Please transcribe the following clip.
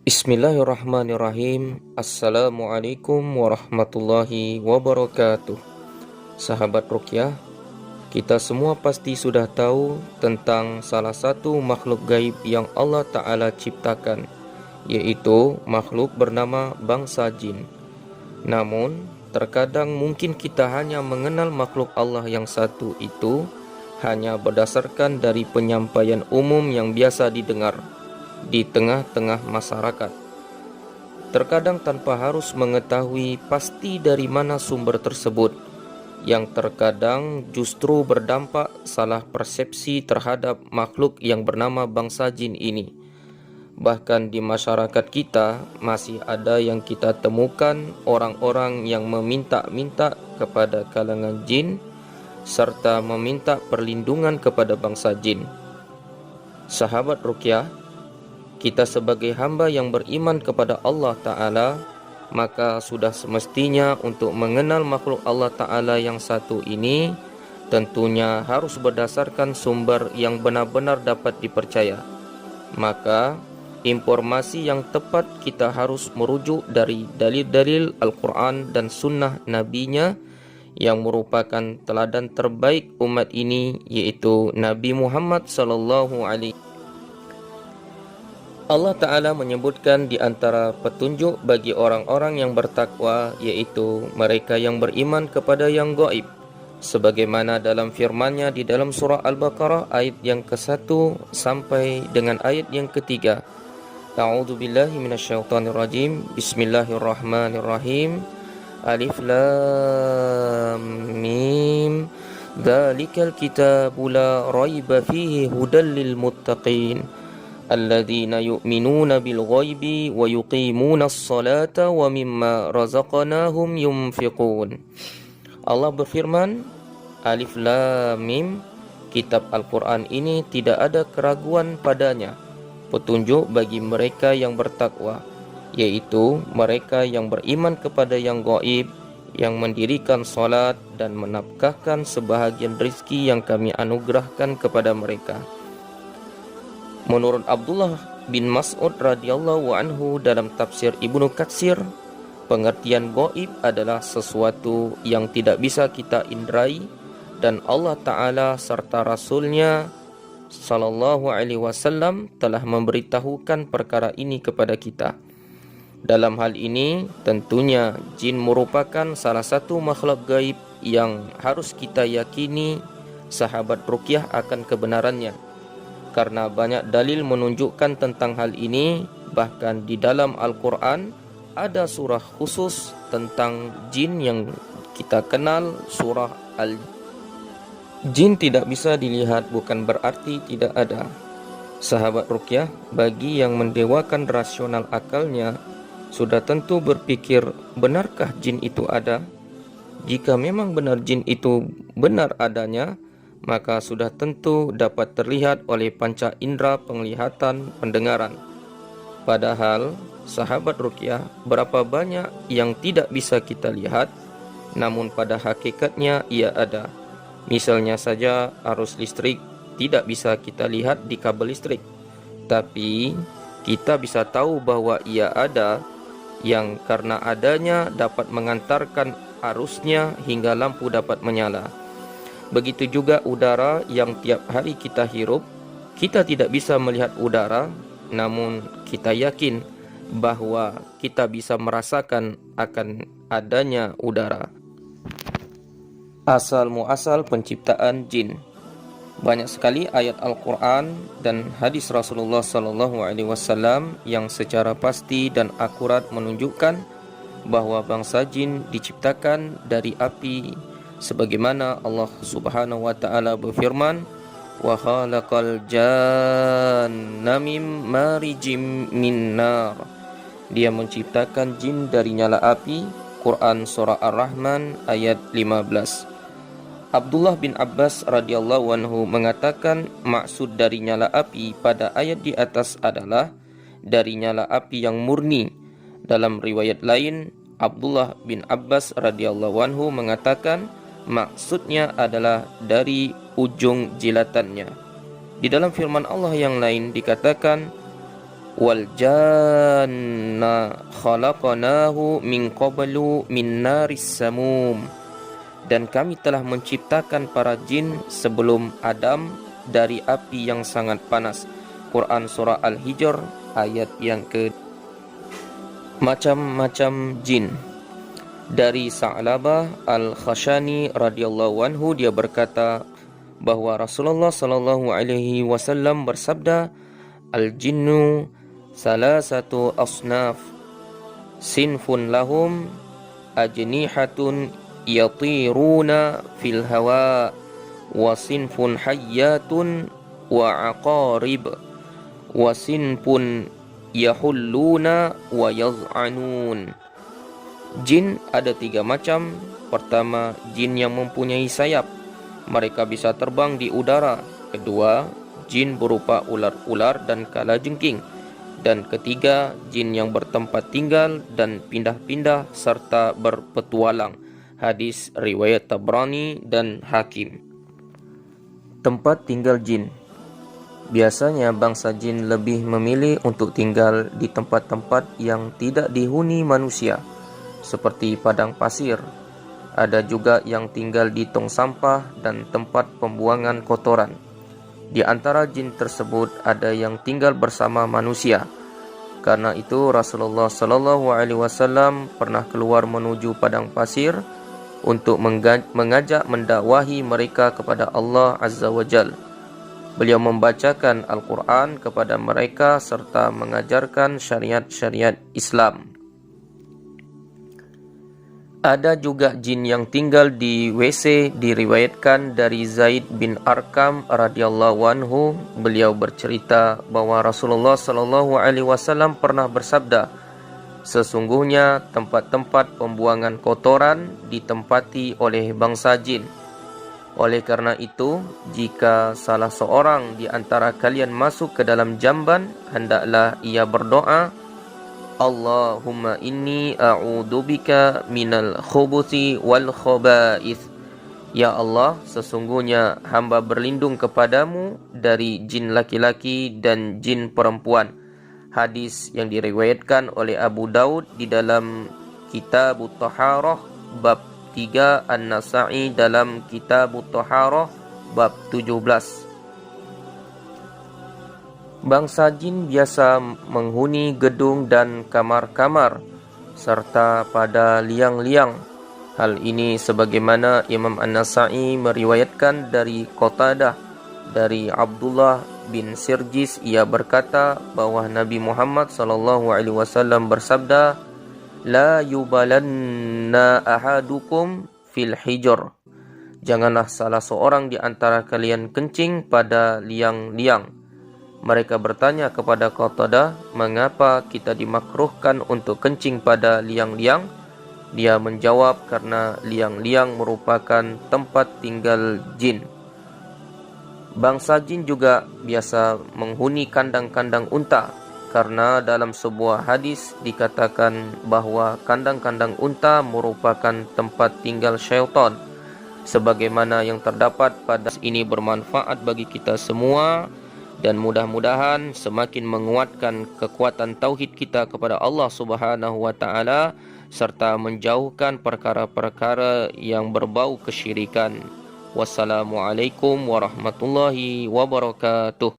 Bismillahirrahmanirrahim. Assalamualaikum warahmatullahi wabarakatuh. Sahabat Ruqyah, kita semua pasti sudah tahu tentang salah satu makhluk gaib yang Allah Ta'ala ciptakan, yaitu makhluk bernama bangsa jin. Namun, terkadang mungkin kita hanya mengenal makhluk Allah yang satu itu hanya berdasarkan dari penyampaian umum yang biasa didengar di tengah-tengah masyarakat. Terkadang tanpa harus mengetahui pasti dari mana sumber tersebut, yang terkadang justru berdampak salah persepsi terhadap makhluk yang bernama bangsa jin ini. Bahkan di masyarakat kita masih ada yang kita temukan orang-orang yang meminta-minta kepada kalangan jin serta meminta perlindungan kepada bangsa jin. Sahabat Ruqyah, kita sebagai hamba yang beriman kepada Allah Ta'ala, maka sudah semestinya untuk mengenal makhluk Allah Ta'ala yang satu ini tentunya harus berdasarkan sumber yang benar-benar dapat dipercaya. Maka informasi yang tepat kita harus merujuk dari dalil-dalil Al-Quran dan Sunnah Nabi-Nya yang merupakan teladan terbaik umat ini, yaitu Nabi Muhammad SAW. Allah Ta'ala menyebutkan di antara petunjuk bagi orang-orang yang bertakwa, yaitu mereka yang beriman kepada yang gaib, sebagaimana dalam firman-Nya di dalam surah Al-Baqarah ayat yang ke-1 sampai dengan ayat yang ke-3. A'udzu billahi minasyaitonir rajim. Bismillahirrahmanirrahim. Alif lam mim. Dzalikal kitabu la raiba fihi hudal lil muttaqin. Alladzina yu'minuna bil ghaibi wa yuqimuna as-salata wa mimma razaqnahum yunfiqun. Allah berfirman, Alif Lam Mim, kitab Al-Quran ini tidak ada keraguan padanya, petunjuk bagi mereka yang bertakwa, yaitu mereka yang beriman kepada yang gaib, yang mendirikan salat dan menafkahkan sebahagian rizki yang kami anugerahkan kepada mereka. Menurut Abdullah bin Mas'ud radhiyallahu anhu dalam tafsir Ibnu Katsir, pengertian gaib adalah sesuatu yang tidak bisa kita indrai dan Allah Ta'ala serta Rasul-Nya sallallahu alaihi wasallam telah memberitahukan perkara ini kepada kita. Dalam hal ini tentunya jin merupakan salah satu makhluk gaib yang harus kita yakini, sahabat Ruqyah, akan kebenarannya. Karena banyak dalil menunjukkan tentang hal ini. Bahkan di dalam Al-Quran ada surah khusus tentang jin yang kita kenal, surah Al-Jin. Tidak bisa dilihat bukan berarti tidak ada. Sahabat Ruqyah, bagi yang mendewakan rasional akalnya, sudah tentu berpikir, benarkah jin itu ada? Jika memang benar jin itu benar adanya, maka sudah tentu dapat terlihat oleh panca indera penglihatan, pendengaran. Padahal, sahabat Ruqyah, berapa banyak yang tidak bisa kita lihat, namun pada hakikatnya ia ada. Misalnya saja arus listrik tidak bisa kita lihat di kabel listrik, tapi kita bisa tahu bahwa ia ada, yang karena adanya dapat mengantarkan arusnya hingga lampu dapat menyala. Begitu juga udara yang tiap hari kita hirup. Kita tidak bisa melihat udara, namun kita yakin bahwa kita bisa merasakan akan adanya udara. Asal muasal penciptaan jin. Banyak sekali ayat Al-Quran dan hadis Rasulullah SAW yang secara pasti dan akurat menunjukkan bahwa bangsa jin diciptakan dari api, sebagaimana Allah Subhanahu wa taala berfirman, wa khalaqal janna mim marijim min nar. Dia menciptakan jin dari nyala api. Quran surah Ar-Rahman ayat 15. Abdullah bin Abbas radhiyallahu anhu mengatakan maksud dari nyala api pada ayat di atas adalah dari nyala api yang murni. Dalam riwayat lain, Abdullah bin Abbas radhiyallahu anhu mengatakan maksudnya adalah dari ujung jilatannya. Di dalam firman Allah yang lain dikatakan, wal janna khalaqnahu min qablu min naris samum, dan kami telah menciptakan para jin sebelum Adam dari api yang sangat panas. Quran surah Al-Hijr ayat yang ke. Macam-macam jin. Dari Sa'labah Al-Khashani radhiyallahu anhu, dia berkata bahwa Rasulullah sallallahu alaihi wasallam bersabda, al-jinnu salasatu asnaf, sinfun lahum ajnihatun yatiruna fil hawa, wa sinfun hayyatun wa aqarib, wa sinfun yahulluna wa yaz'anun. Jin ada 3 macam. Pertama, jin yang mempunyai sayap, mereka bisa terbang di udara. Kedua, jin berupa ular-ular dan kalajengking. Dan ketiga, jin yang bertempat tinggal dan pindah-pindah serta berpetualang. Hadis riwayat Tabrani dan Hakim. Tempat tinggal jin. Biasanya bangsa jin lebih memilih untuk tinggal di tempat-tempat yang tidak dihuni manusia, seperti padang pasir. Ada juga yang tinggal di tong sampah dan tempat pembuangan kotoran. Di antara jin tersebut ada yang tinggal bersama manusia. Karena itu Rasulullah sallallahu alaihi wasallam pernah keluar menuju padang pasir untuk mengajak mendakwahi mereka kepada Allah Azza wa Jal. Beliau membacakan Al-Quran kepada mereka serta mengajarkan syariat-syariat Islam. Ada juga jin yang tinggal di WC. Diriwayatkan dari Zaid bin Arqam radhiyallahu anhu, beliau bercerita bahwa Rasulullah sallallahu alaihi wasallam pernah bersabda, sesungguhnya tempat-tempat pembuangan kotoran ditempati oleh bangsa jin. Oleh karena itu, jika salah seorang di antara kalian masuk ke dalam jamban, hendaklah ia berdoa, Allahumma inni a'udzubika minal khubuthi wal khaba'ith. Ya Allah, sesungguhnya hamba berlindung kepadamu dari jin laki-laki dan jin perempuan. Hadis yang diriwayatkan oleh Abu Daud di dalam Kitab Taharah bab 3, An-Nasa'i dalam Kitab Taharah bab 17. Bangsa jin biasa menghuni gedung dan kamar-kamar serta pada liang-liang. Hal ini sebagaimana Imam An-Nasa'i meriwayatkan dari Qatadah dari Abdullah bin Sirjis, ia berkata bahwa Nabi Muhammad sallallahu alaihi wasallam bersabda, la yubalanna ahadukum fil hijr. Janganlah salah seorang di antara kalian kencing pada liang-liang. Mereka bertanya kepada Qatadah, mengapa kita dimakruhkan untuk kencing pada liang-liang? Dia menjawab, karena liang-liang merupakan tempat tinggal jin. Bangsa jin juga biasa menghuni kandang-kandang unta, karena dalam sebuah hadis dikatakan bahwa kandang-kandang unta merupakan tempat tinggal syaitan. Sebagaimana yang terdapat pada ini bermanfaat bagi kita semua, dan mudah-mudahan semakin menguatkan kekuatan tauhid kita kepada Allah Subhanahu wa taala serta menjauhkan perkara-perkara yang berbau kesyirikan. Wassalamualaikum warahmatullahi wabarakatuh.